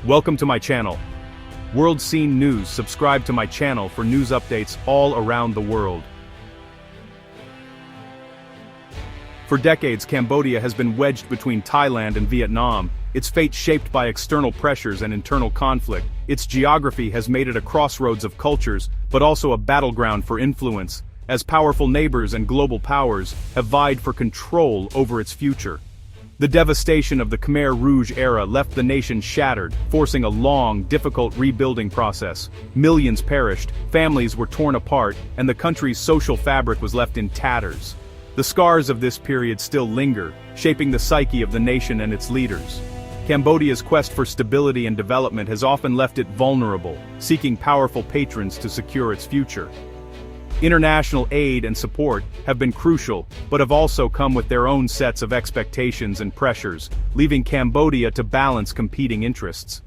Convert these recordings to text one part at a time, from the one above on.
Welcome to my channel. World Scene News. Subscribe to my channel for news updates all around the world. For decades, Cambodia has been wedged between Thailand and Vietnam, its fate shaped by external pressures and internal conflict. Its geography has made it a crossroads of cultures, but also a battleground for influence, as powerful neighbors and global powers have vied for control over its future. The devastation of the Khmer Rouge era left the nation shattered, forcing a long, difficult rebuilding process. Millions perished, families were torn apart, and the country's social fabric was left in tatters. The scars of this period still linger, shaping the psyche of the nation and its leaders. Cambodia's quest for stability and development has often left it vulnerable, seeking powerful patrons to secure its future. International aid and support have been crucial, but have also come with their own sets of expectations and pressures, leaving Cambodia to balance competing interests.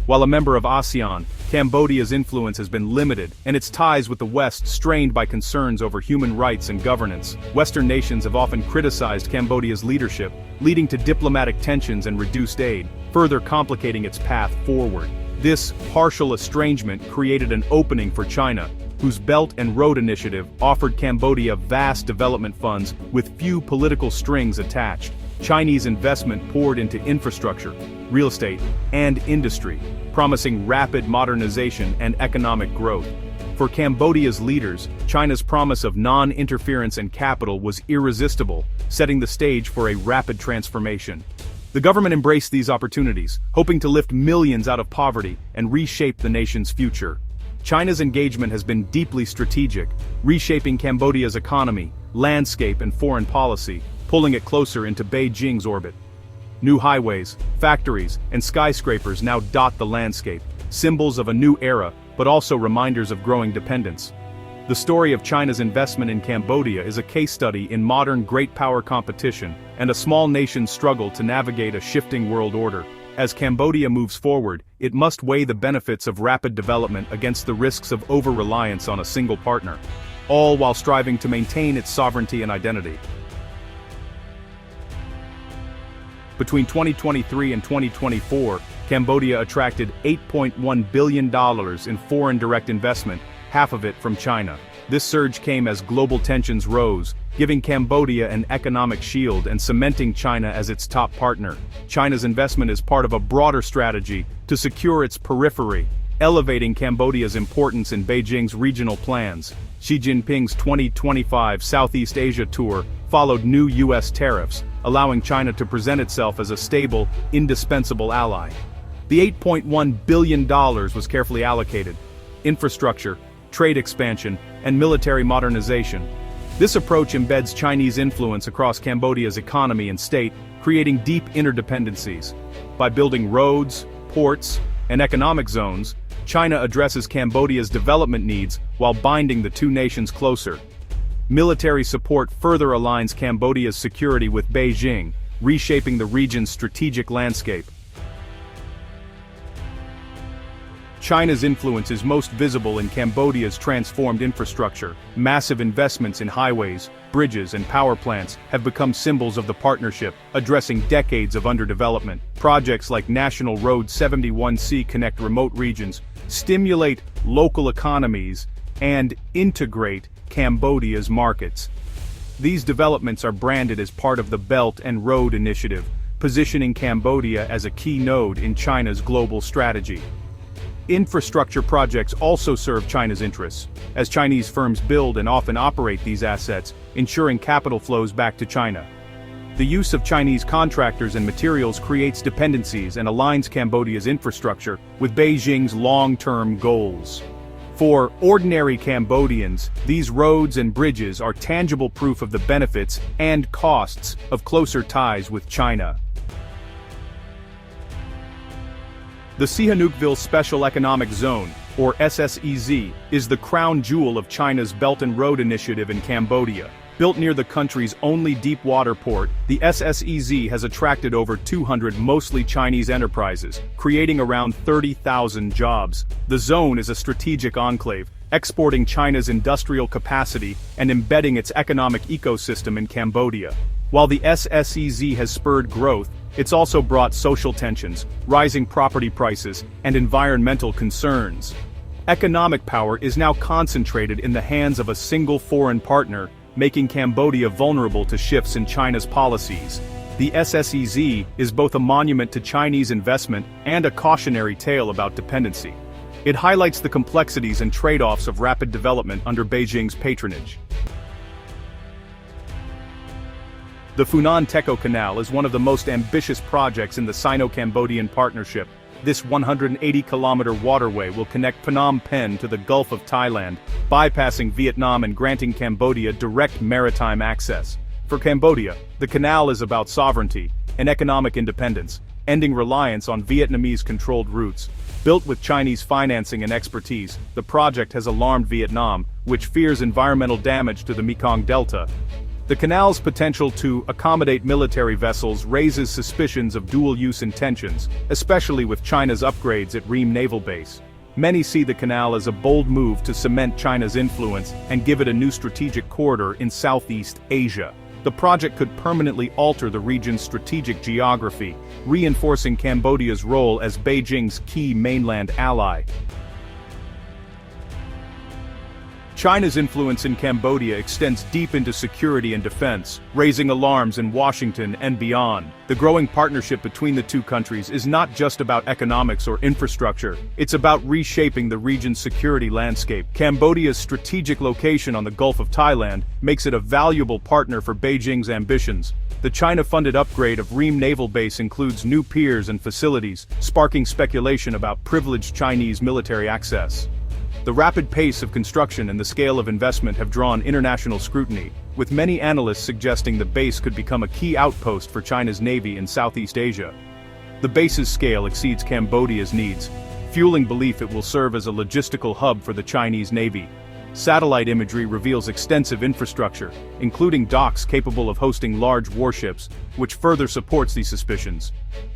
While a member of ASEAN, Cambodia's influence has been limited, and its ties with the West strained by concerns over human rights and governance. Western nations have often criticized Cambodia's leadership, leading to diplomatic tensions and reduced aid, further complicating its path forward. This partial estrangement created an opening for China, whose Belt and Road Initiative offered Cambodia vast development funds with few political strings attached. Chinese investment poured into infrastructure, real estate, and industry, promising rapid modernization and economic growth. For Cambodia's leaders, China's promise of non-interference and capital was irresistible, setting the stage for a rapid transformation. The government embraced these opportunities, hoping to lift millions out of poverty and reshape the nation's future. China's engagement has been deeply strategic, reshaping Cambodia's economy, landscape, and foreign policy, pulling it closer into Beijing's orbit. New highways, factories, and skyscrapers now dot the landscape, symbols of a new era, but also reminders of growing dependence. The story of China's investment in Cambodia is a case study in modern great power competition and a small nation's struggle to navigate a shifting world order. As Cambodia moves forward, it must weigh the benefits of rapid development against the risks of over-reliance on a single partner, all while striving to maintain its sovereignty and identity. Between 2023 and 2024, Cambodia attracted $8.1 billion in foreign direct investment, half of it from China. This surge came as global tensions rose, giving Cambodia an economic shield and cementing China as its top partner. China's investment is part of a broader strategy to secure its periphery, elevating Cambodia's importance in Beijing's regional plans. Xi Jinping's 2025 Southeast Asia tour followed new U.S. tariffs, allowing China to present itself as a stable, indispensable ally. The $8.1 billion was carefully allocated: infrastructure, trade expansion, and military modernization. This approach embeds Chinese influence across Cambodia's economy and state, creating deep interdependencies. By building roads, ports, and economic zones, China addresses Cambodia's development needs while binding the two nations closer. Military support further aligns Cambodia's security with Beijing, reshaping the region's strategic landscape. China's influence is most visible in Cambodia's transformed infrastructure. Massive investments in highways, bridges, and power plants have become symbols of the partnership, addressing decades of underdevelopment. Projects like National Road 71C connect remote regions, stimulate local economies, and integrate Cambodia's markets. These developments are branded as part of the Belt and Road Initiative, positioning Cambodia as a key node in China's global strategy. Infrastructure projects also serve China's interests, as Chinese firms build and often operate these assets, ensuring capital flows back to China. The use of Chinese contractors and materials creates dependencies and aligns Cambodia's infrastructure with Beijing's long-term goals. For ordinary Cambodians, these roads and bridges are tangible proof of the benefits and costs of closer ties with China. The Sihanoukville Special Economic Zone, or SSEZ, is the crown jewel of China's Belt and Road Initiative in Cambodia. Built near the country's only deep-water port, the SSEZ has attracted over 200 mostly Chinese enterprises, creating around 30,000 jobs. The zone is a strategic enclave, exporting China's industrial capacity and embedding its economic ecosystem in Cambodia. While the SSEZ has spurred growth, It's also brought social tensions, rising property prices, and environmental concerns. Economic power is now concentrated in the hands of a single foreign partner, making Cambodia vulnerable to shifts in China's policies. The SSEZ is both a monument to Chinese investment and a cautionary tale about dependency. It highlights the complexities and trade-offs of rapid development under Beijing's patronage. The Funan-Teco Canal is one of the most ambitious projects in the Sino-Cambodian partnership. This 180-kilometer waterway will connect Phnom Penh to the Gulf of Thailand, bypassing Vietnam and granting Cambodia direct maritime access. For Cambodia, the canal is about sovereignty and economic independence, ending reliance on Vietnamese-controlled routes. Built with Chinese financing and expertise, the project has alarmed Vietnam, which fears environmental damage to the Mekong Delta. The canal's potential to accommodate military vessels raises suspicions of dual-use intentions, especially with China's upgrades at Ream Naval Base. Many see the canal as a bold move to cement China's influence and give it a new strategic corridor in Southeast Asia. The project could permanently alter the region's strategic geography, reinforcing Cambodia's role as Beijing's key mainland ally. China's influence in Cambodia extends deep into security and defense, raising alarms in Washington and beyond. The growing partnership between the two countries is not just about economics or infrastructure, it's about reshaping the region's security landscape. Cambodia's strategic location on the Gulf of Thailand makes it a valuable partner for Beijing's ambitions. The China-funded upgrade of Ream Naval Base includes new piers and facilities, sparking speculation about privileged Chinese military access. The rapid pace of construction and the scale of investment have drawn international scrutiny, with many analysts suggesting the base could become a key outpost for China's Navy in Southeast Asia. The base's scale exceeds Cambodia's needs, fueling belief it will serve as a logistical hub for the Chinese Navy. Satellite imagery reveals extensive infrastructure, including docks capable of hosting large warships, which further supports these suspicions.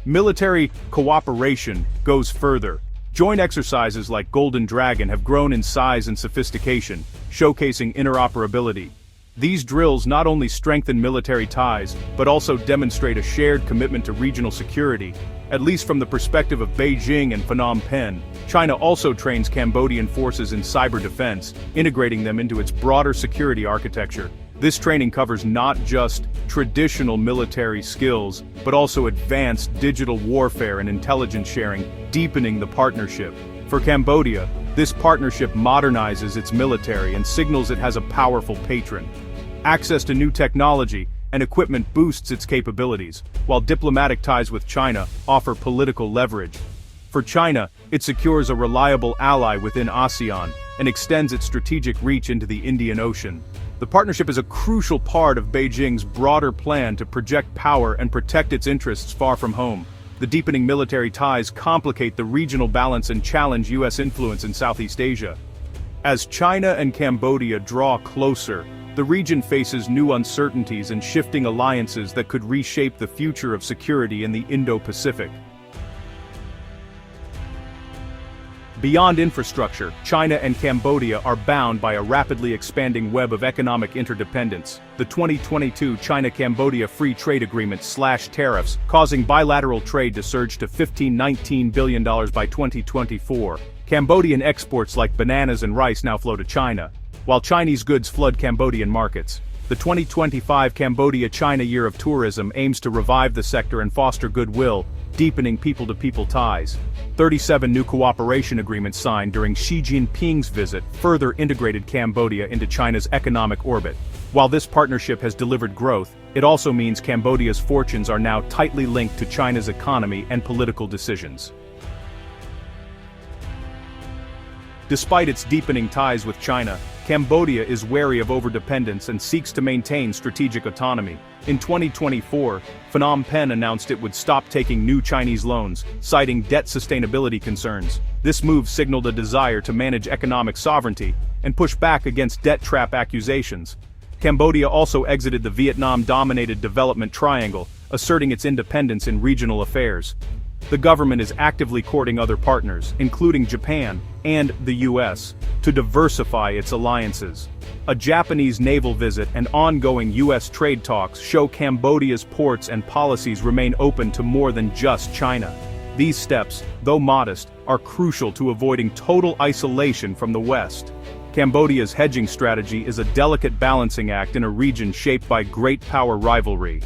Military cooperation goes further. Joint exercises like Golden Dragon have grown in size and sophistication, showcasing interoperability. These drills not only strengthen military ties, but also demonstrate a shared commitment to regional security. At least from the perspective of Beijing and Phnom Penh, China also trains Cambodian forces in cyber defense, integrating them into its broader security architecture. This training covers not just traditional military skills, but also advanced digital warfare and intelligence sharing, deepening the partnership. For Cambodia, this partnership modernizes its military and signals it has a powerful patron. Access to new technology and equipment boosts its capabilities, while diplomatic ties with China offer political leverage. For China, it secures a reliable ally within ASEAN and extends its strategic reach into the Indian Ocean. The partnership is a crucial part of Beijing's broader plan to project power and protect its interests far from home. The deepening military ties complicate the regional balance and challenge U.S. influence in Southeast Asia. As China and Cambodia draw closer, the region faces new uncertainties and shifting alliances that could reshape the future of security in the Indo-Pacific. Beyond infrastructure, China and Cambodia are bound by a rapidly expanding web of economic interdependence. The 2022 China-Cambodia Free Trade Agreement slashed tariffs, causing bilateral trade to surge to $19 billion by 2024. Cambodian exports like bananas and rice now flow to China, while Chinese goods flood Cambodian markets. The 2025 Cambodia-China Year of Tourism aims to revive the sector and foster goodwill, deepening people-to-people ties. 37 new cooperation agreements signed during Xi Jinping's visit further integrated Cambodia into China's economic orbit. While this partnership has delivered growth, it also means Cambodia's fortunes are now tightly linked to China's economy and political decisions. Despite its deepening ties with China, Cambodia is wary of overdependence and seeks to maintain strategic autonomy. In 2024, Phnom Penh announced it would stop taking new Chinese loans, citing debt sustainability concerns. This move signaled a desire to manage economic sovereignty and push back against debt trap accusations. Cambodia also exited the Vietnam-dominated development triangle, asserting its independence in regional affairs. The government is actively courting other partners, including Japan and the US, to diversify its alliances. A Japanese naval visit and ongoing US trade talks show Cambodia's ports and policies remain open to more than just China. These steps, though modest, are crucial to avoiding total isolation from the West. Cambodia's hedging strategy is a delicate balancing act in a region shaped by great power rivalry.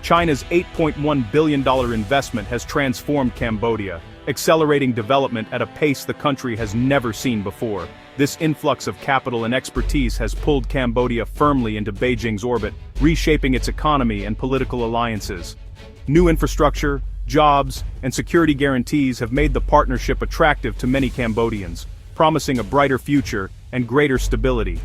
China's $8.1 billion investment has transformed Cambodia, accelerating development at a pace the country has never seen before. This influx of capital and expertise has pulled Cambodia firmly into Beijing's orbit, reshaping its economy and political alliances. New infrastructure, jobs, and security guarantees have made the partnership attractive to many Cambodians, promising a brighter future and greater stability.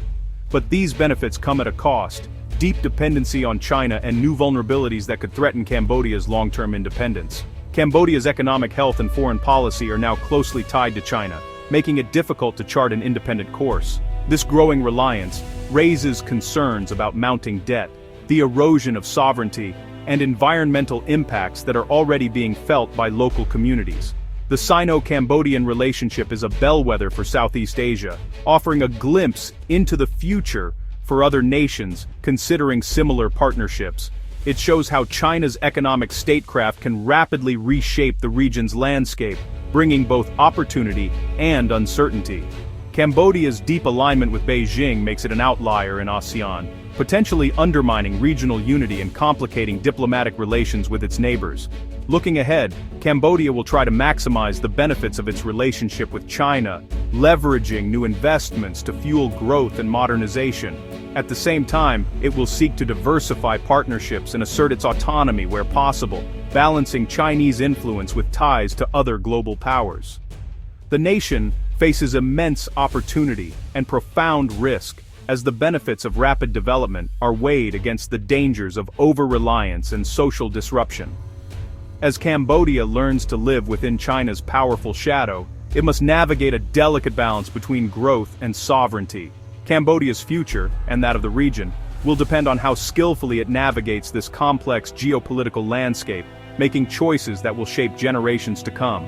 But these benefits come at a cost: deep dependency on China and new vulnerabilities that could threaten Cambodia's long-term independence. Cambodia's economic health and foreign policy are now closely tied to China, making it difficult to chart an independent course. This growing reliance raises concerns about mounting debt, the erosion of sovereignty, and environmental impacts that are already being felt by local communities. The Sino-Cambodian relationship is a bellwether for Southeast Asia, offering a glimpse into the future for other nations considering similar partnerships. It shows how China's economic statecraft can rapidly reshape the region's landscape, bringing both opportunity and uncertainty. Cambodia's deep alignment with Beijing makes it an outlier in ASEAN, potentially undermining regional unity and complicating diplomatic relations with its neighbors. Looking ahead, Cambodia will try to maximize the benefits of its relationship with China, leveraging new investments to fuel growth and modernization. At the same time, it will seek to diversify partnerships and assert its autonomy where possible, balancing Chinese influence with ties to other global powers. The nation faces immense opportunity and profound risk, as the benefits of rapid development are weighed against the dangers of over-reliance and social disruption. As Cambodia learns to live within China's powerful shadow, it must navigate a delicate balance between growth and sovereignty. Cambodia's future, and that of the region, will depend on how skillfully it navigates this complex geopolitical landscape, making choices that will shape generations to come.